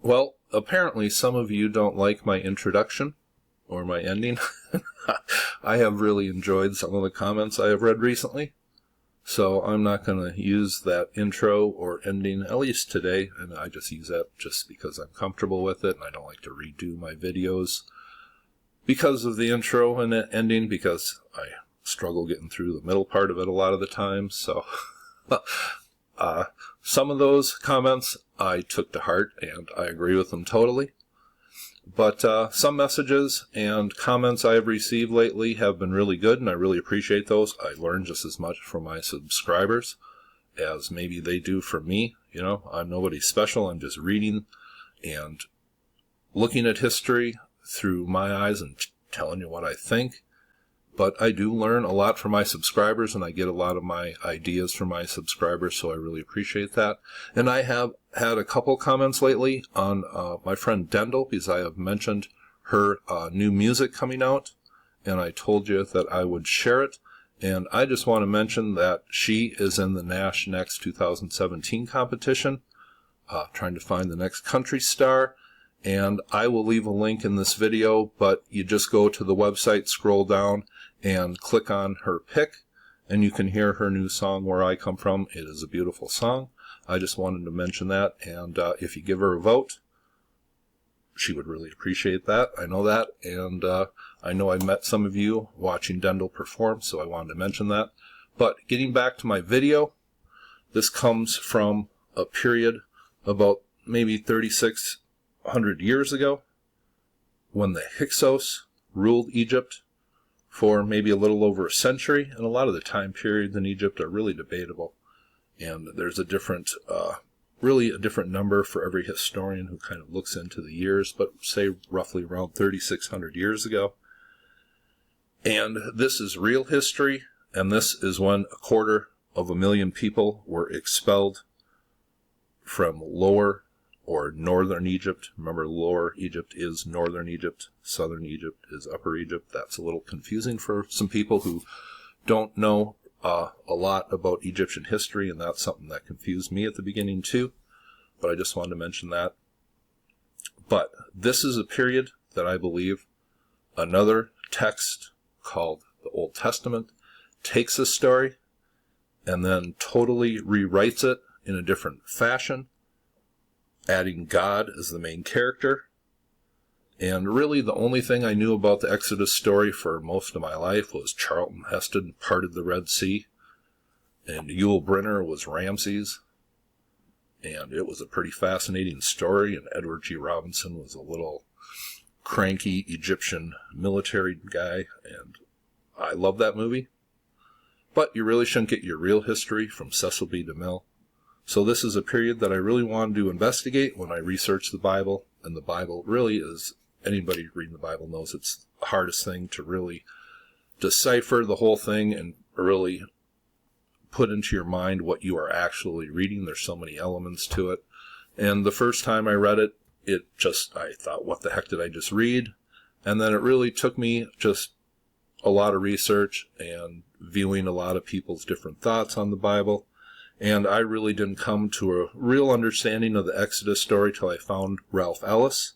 Well, apparently some of you don't like my introduction or my ending. I have really enjoyed some of the comments I have read recently, so I'm not going to use that intro or ending, at least today, and I just use that just because I'm comfortable with it, and I don't like to redo my videos because of the intro and the ending, because I struggle getting through the middle part of it a lot of the time, so some of those comments I took to heart, and I agree with them totally. But some messages and comments I have received lately have been really good, and I really appreciate those. I learn just as much from my subscribers as maybe they do from me. You know, I'm nobody special. I'm just reading and looking at history through my eyes and telling you what I think. But I do learn a lot from my subscribers, and I get a lot of my ideas from my subscribers, so I really appreciate that. And I have had a couple comments lately on my friend Ddendyl, because I have mentioned her new music coming out, and I told you that I would share it. And I just want to mention that she is in the Nash Next 2017 competition, trying to find the next country star. And I will leave a link in this video, but you just go to the website, scroll down, and click on her pick, and you can hear her new song, Where I Come From. It is a beautiful song. I just wanted to mention that, and if you give her a vote, she would really appreciate that. I know that, and I know I met some of you watching Ddendyl perform, so I wanted to mention that. But getting back to my video, this comes from a period about maybe 3,600 years ago, when the Hyksos ruled Egypt for maybe a little over a century, and a lot of the time periods in Egypt are really debatable, and there's a different, really a different number for every historian who kind of looks into the years, but say roughly around 3,600 years ago. And this is real history, and this is when 250,000 people were expelled from Lower or Northern Egypt. Remember, Lower Egypt is Northern Egypt, Southern Egypt is Upper Egypt. That's a little confusing for some people who don't know a lot about Egyptian history, and that's something that confused me at the beginning too, but I just wanted to mention that. But this is a period that I believe another text called the Old Testament takes this story and then totally rewrites it in a different fashion, adding God as the main character. And really the only thing I knew about the Exodus story for most of my life was Charlton Heston parted the Red Sea, and Yul Brynner was Ramses, and it was a pretty fascinating story, and Edward G. Robinson was a little cranky Egyptian military guy, and I love that movie. But you really shouldn't get your real history from Cecil B. DeMille. So this is a period that I really wanted to investigate when I researched the Bible, and the Bible really is, anybody reading the Bible knows it's the hardest thing to really decipher the whole thing and really put into your mind what you are actually reading. There's so many elements to it. And the first time I read it, I thought, what the heck did I just read? And then it really took me just a lot of research and viewing a lot of people's different thoughts on the Bible. And I really didn't come to a real understanding of the Exodus story till I found Ralph Ellis.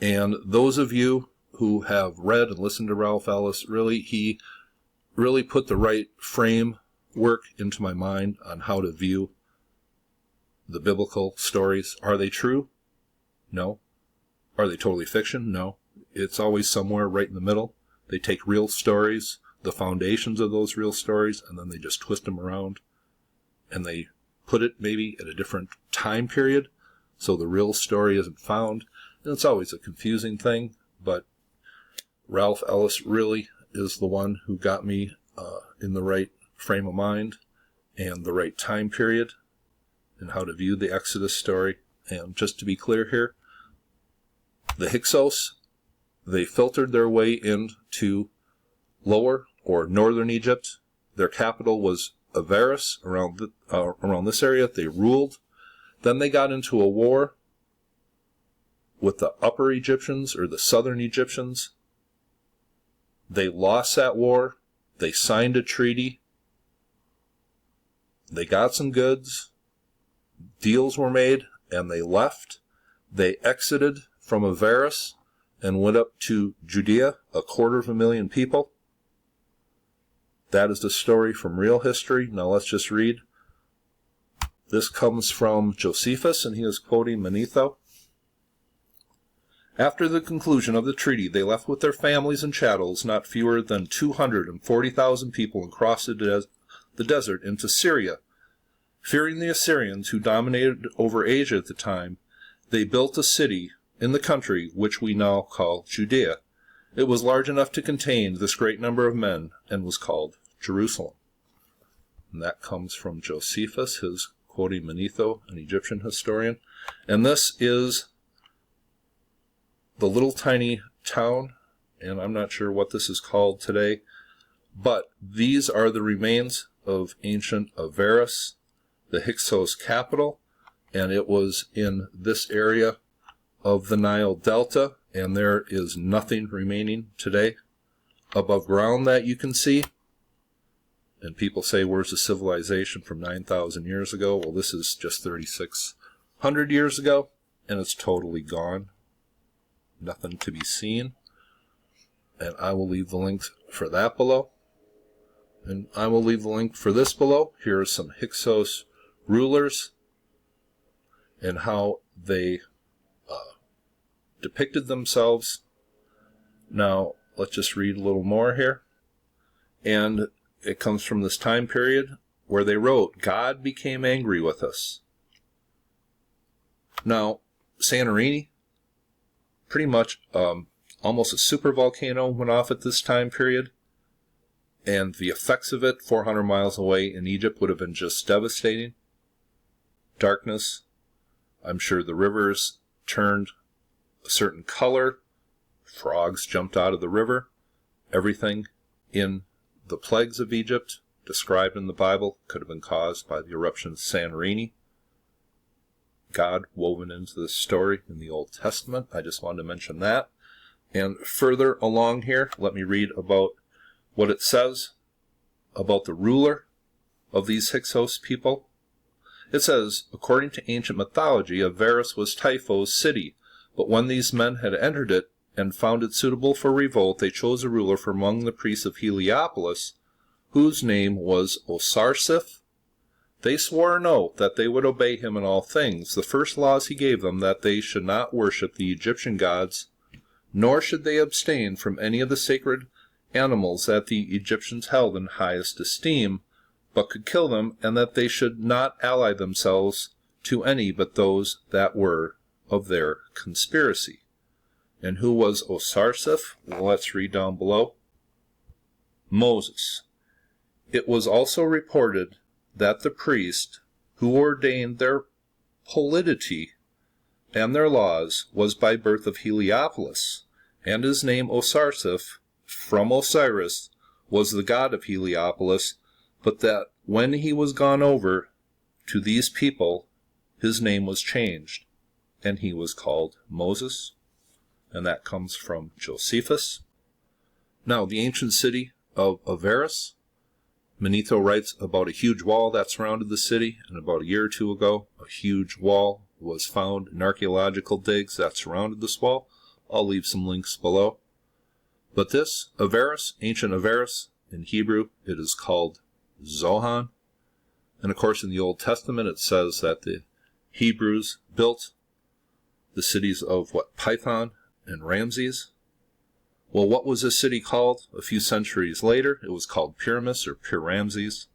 And those of you who have read and listened to Ralph Ellis, he really put the right framework into my mind on how to view the biblical stories. Are they true? No. Are they totally fiction? No. It's always somewhere right in the middle. They take real stories, the foundations of those real stories, and then they just twist them around. And they put it maybe at a different time period, so the real story isn't found. And it's always a confusing thing, but Ralph Ellis really is the one who got me in the right frame of mind and the right time period and how to view the Exodus story. And just to be clear here, the Hyksos, they filtered their way into Lower or Northern Egypt. Their capital was Avaris, around this area. They ruled. Then they got into a war with the Upper Egyptians or the Southern Egyptians. They lost that war. They signed a treaty. They got some goods. Deals were made, and they left. They exited from Avaris and went up to Judea, 250,000 people. That is the story from real history. Now let's just read. This comes from Josephus, and he is quoting Manetho. After the conclusion of the treaty, they left with their families and chattels not fewer than 240,000 people and crossed the desert into Syria. Fearing the Assyrians, who dominated over Asia at the time, they built a city in the country which we now call Judea. It was large enough to contain this great number of men and was called Jerusalem. And that comes from Josephus, his quoting Manetho, an Egyptian historian. And this is the little tiny town, and I'm not sure what this is called today, but these are the remains of ancient Avaris, the Hyksos capital, and it was in this area of the Nile Delta, and there is nothing remaining today above ground that you can see. And people say, where's the civilization from 9,000 years ago? Well, this is just 3,600 years ago, and it's totally gone. Nothing to be seen. And I will leave the link for that below. And I will leave the link for this below. Here are some Hyksos rulers and how they depicted themselves. Now, let's just read a little more here. And it comes from this time period where they wrote, God became angry with us. Now, Santorini, pretty much almost a super volcano went off at this time period. And the effects of it 400 miles away in Egypt would have been just devastating. Darkness. I'm sure the rivers turned a certain color. Frogs jumped out of the river. Everything in the plagues of Egypt described in the Bible could have been caused by the eruption of Santorini. God woven into this story in the Old Testament. I just wanted to mention that. And further along here, let me read about what it says about the ruler of these Hyksos people. It says, according to ancient mythology, Avaris was Typho's city, but when these men had entered it and found it suitable for revolt, they chose a ruler from among the priests of Heliopolis, whose name was Osarsiph. They swore an oath that they would obey him in all things. The first laws he gave them that they should not worship the Egyptian gods, nor should they abstain from any of the sacred animals that the Egyptians held in highest esteem, but could kill them, and that they should not ally themselves to any but those that were of their conspiracy. And who was Osarsiph? Well, let's read down below. Moses. It was also reported that the priest who ordained their polity and their laws was by birth of Heliopolis, and his name Osarsiph, from Osiris, was the god of Heliopolis, but that when he was gone over to these people, his name was changed, and he was called Moses, and that comes from Josephus. Now, the ancient city of Avaris, Manetho writes about a huge wall that surrounded the city, and about a year or two ago, a huge wall was found in archaeological digs that surrounded this wall. I'll leave some links below. But this, Avaris, ancient Avaris, in Hebrew, it is called Zohan. And of course, in the Old Testament, it says that the Hebrews built the cities of Python and Ramses. Well, what was this city called a few centuries later? It was called Pyramus or Pyramses.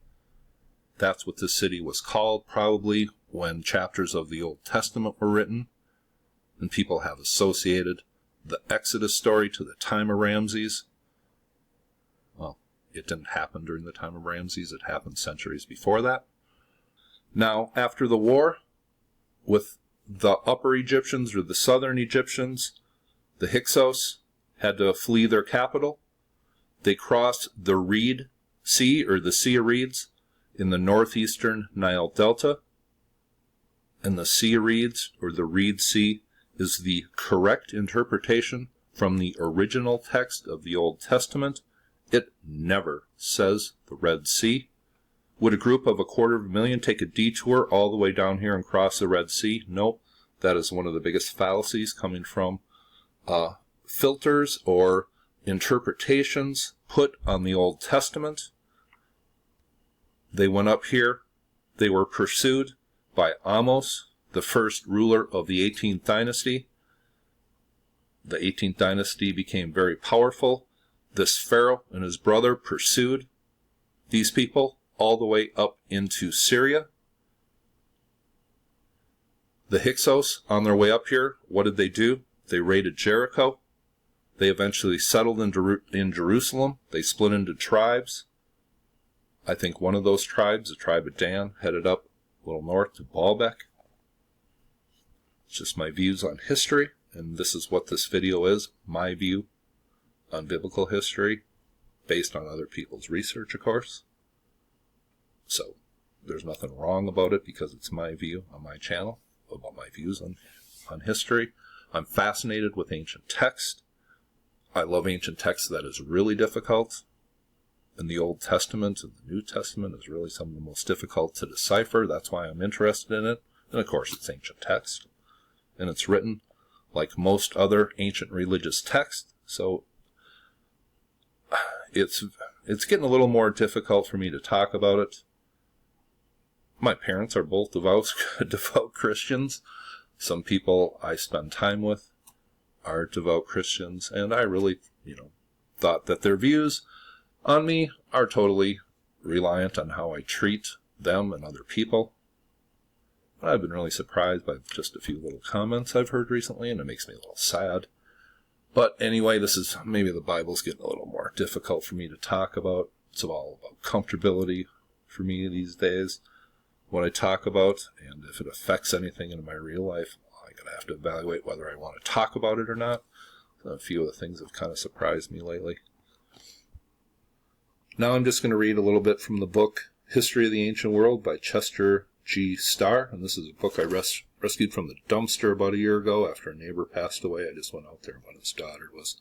That's what this city was called, probably when chapters of the Old Testament were written. And people have associated the Exodus story to the time of Ramses. Well, it didn't happen during the time of Ramses. It happened centuries before that. Now, after the war with the Upper Egyptians or the Southern Egyptians, the Hyksos had to flee their capital. They crossed the Reed Sea, or the Sea of Reeds, in the northeastern Nile Delta. And the Sea of Reeds, or the Reed Sea, is the correct interpretation from the original text of the Old Testament. It never says the Red Sea. Would a group of 250,000 take a detour all the way down here and cross the Red Sea? Nope. That is one of the biggest fallacies coming from filters or interpretations put on the Old Testament. They went up here. They were pursued by Ahmose, the first ruler of the 18th dynasty. The 18th dynasty became very powerful. This Pharaoh and his brother pursued these people all the way up into Syria. The Hyksos, on their way up here, what did they do? They raided Jericho. They eventually settled in Jerusalem. They split into tribes. I think one of those tribes, the tribe of Dan, headed up a little north to Baalbek. It's just my views on history, and this is what this video is, my view on biblical history, based on other people's research, of course. So, there's nothing wrong about it because it's my view on my channel, about my views on history. I'm fascinated with ancient text. I love ancient text that is really difficult. And the Old Testament and the New Testament is really some of the most difficult to decipher. That's why I'm interested in it. And of course, it's ancient text. And it's written like most other ancient religious texts. So it's getting a little more difficult for me to talk about it. My parents are both devout Christians. Some people I spend time with are devout Christians, and I really, thought that their views on me are totally reliant on how I treat them and other people. But I've been really surprised by just a few little comments I've heard recently, and it makes me a little sad. But anyway, maybe the Bible's getting a little more difficult for me to talk about. It's all about comfortability for me these days, what I talk about, and if it affects anything in my real life, I'm going to have to evaluate whether I want to talk about it or not. A few of the things have kind of surprised me lately. Now I'm just going to read a little bit from the book History of the Ancient World by Chester G. Starr, and this is a book I rescued from the dumpster about a year ago after a neighbor passed away. I just went out there when his daughter was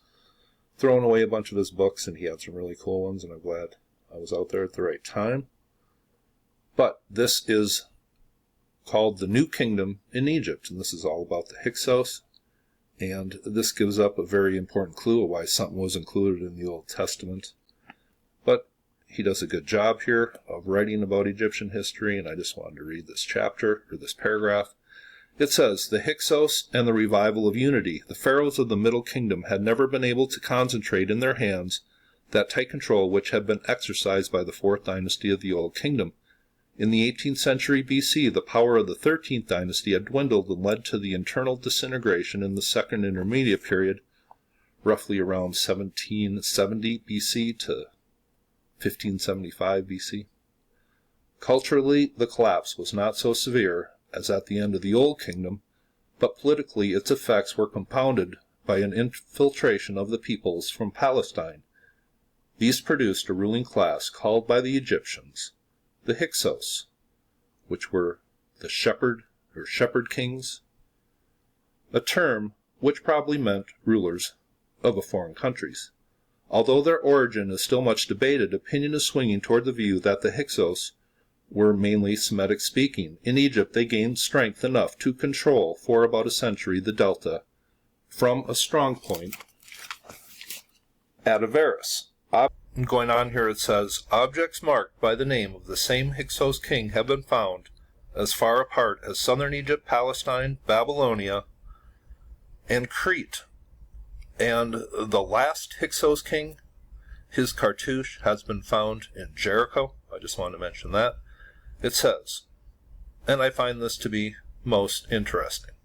throwing away a bunch of his books, and he had some really cool ones, and I'm glad I was out there at the right time. But this is called The New Kingdom in Egypt, and this is all about the Hyksos, and this gives up a very important clue of why something was included in the Old Testament. But he does a good job here of writing about Egyptian history, and I just wanted to read this chapter, or this paragraph. It says, the Hyksos and the revival of unity. The pharaohs of the Middle Kingdom had never been able to concentrate in their hands that tight control which had been exercised by the 4th dynasty of the Old Kingdom. In the 18th century BC, the power of the 13th dynasty had dwindled and led to the internal disintegration in the Second Intermediate Period, roughly around 1770 BC to 1575 BC. Culturally, the collapse was not so severe as at the end of the Old Kingdom, but politically its effects were compounded by an infiltration of the peoples from Palestine. These produced a ruling class called by the Egyptians the Hyksos, which were the shepherd kings, a term which probably meant rulers of foreign countries. Although their origin is still much debated, opinion is swinging toward the view that the Hyksos were mainly Semitic-speaking. In Egypt, they gained strength enough to control, for about a century, the delta from a strong point at Avaris. Going on here, it says, objects marked by the name of the same Hyksos king have been found as far apart as southern Egypt, Palestine, Babylonia, and Crete. And the last Hyksos king, his cartouche, has been found in Jericho. I just wanted to mention that. It says, and I find this to be most interesting,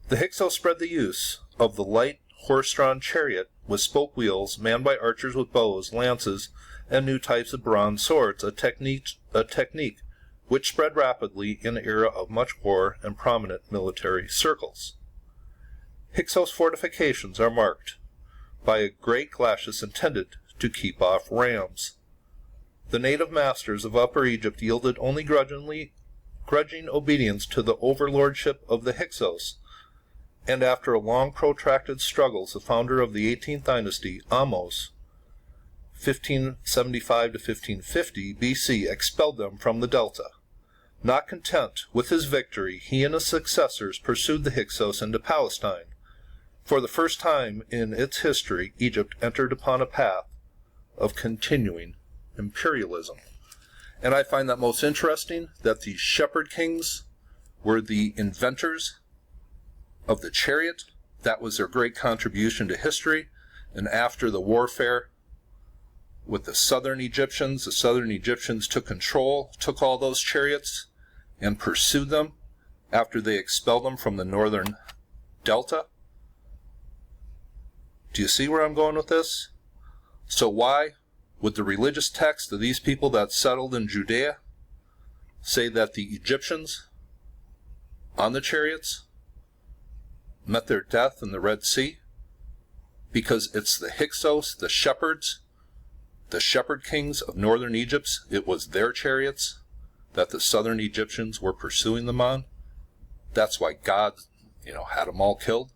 the Hyksos spread the use of the light horse-drawn chariot with spoke wheels manned by archers with bows, lances, and new types of bronze swords, a technique which spread rapidly in an era of much war and prominent military circles. Hyksos fortifications are marked by a great glacis intended to keep off rams. The native masters of Upper Egypt yielded only grudging obedience to the overlordship of the Hyksos, and after a long protracted struggles, the founder of the 18th dynasty, Ahmose, 1575 to 1550 BC, expelled them from the delta. Not content with his victory, he and his successors pursued the Hyksos into Palestine. For the first time in its history, Egypt entered upon a path of continuing imperialism. And I find that most interesting, that these shepherd kings were the inventors of the chariot. That was their great contribution to history. And after the warfare with the southern Egyptians took control, took all those chariots and pursued them after they expelled them from the northern delta. Do you see where I'm going with this? So why would the religious text of these people that settled in Judea say that the Egyptians on the chariots met their death in the Red Sea? Because it's the Hyksos, the shepherds, the shepherd kings of northern Egypt, it was their chariots that the southern Egyptians were pursuing them on. That's why God, had them all killed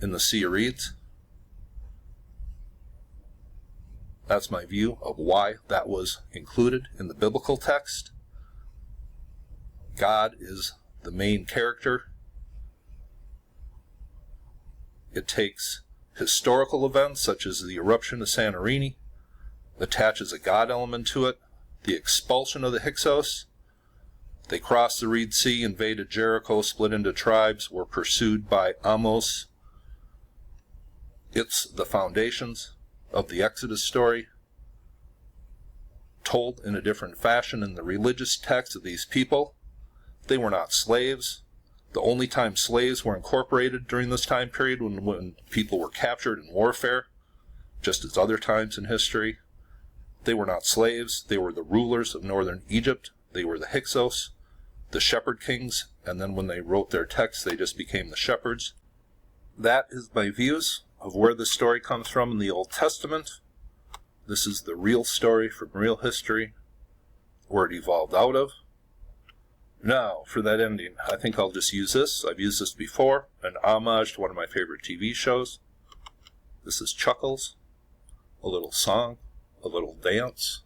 in the Sea of Reeds. That's my view of why that was included in the biblical text. God is the main character. It takes historical events such as the eruption of Santorini, attaches a God element to it, the expulsion of the Hyksos. They crossed the Red Sea, invaded Jericho, split into tribes, were pursued by Amos. It's the foundations of the Exodus story, told in a different fashion in the religious text of these people. They were not slaves. The only time slaves were incorporated during this time period when people were captured in warfare, just as other times in history. They were not slaves. They were the rulers of northern Egypt. They were the Hyksos, the shepherd kings, and then when they wrote their texts, they just became the shepherds. That is my views of where this story comes from in the Old Testament. This is the real story from real history, where it evolved out of. Now, for that ending, I think I'll just use this. I've used this before, an homage to one of my favorite TV shows. This is Chuckles, a little song, a little dance,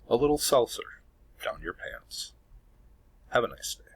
a little seltzer down your pants. Have a nice day.